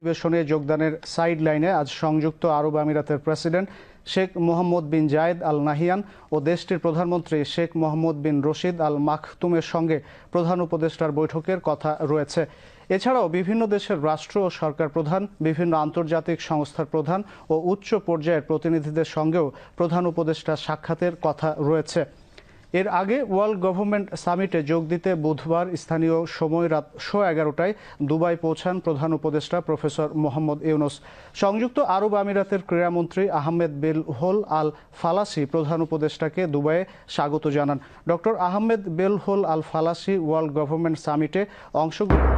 অধিবেশনে যোগদানের সাইড লাইনে আজ সংযুক্ত আরব আমিরাতের প্রেসিডেন্ট শেখ মোহাম্মদ বিন জায়েদ আল নাহিয়ান ও দেশটির প্রধানমন্ত্রী শেখ মোহাম্মদ বিন রশিদ আল মাকতুমের সঙ্গে প্রধান উপদেষ্টার বৈঠকের কথা রয়েছে। এছাড়াও বিভিন্ন দেশের রাষ্ট্র ও সরকার প্রধান, বিভিন্ন আন্তর্জাতিক সংস্থার প্রধান ও উচ্চ পর্যায়ের প্রতিনিধিদের সঙ্গেও প্রধান উপদেষ্টার সাক্ষাতের কথা রয়েছে। এর আগে ওয়ার্ল্ড গভর্নমেন্ট সামিটে যোগ দিতে বুধবার স্থানীয় সময় রাত 11:30টায় দুবাই পৌঁছান প্রধান উপদেষ্টা প্রফেসর মোহাম্মদ ইউনুস। সংযুক্ত আরব আমিরাতের ক্রীড়ামন্ত্রী আহমেদ বেলহোল আল ফালাসি প্রধান উপদেষ্টাকে দুবাইয়ে স্বাগত জানান। ডক্টর আহমেদ বেলহোল আল ফালাসি ওয়ার্ল্ড গভর্নমেন্ট সামিটে অংশগ্রহণ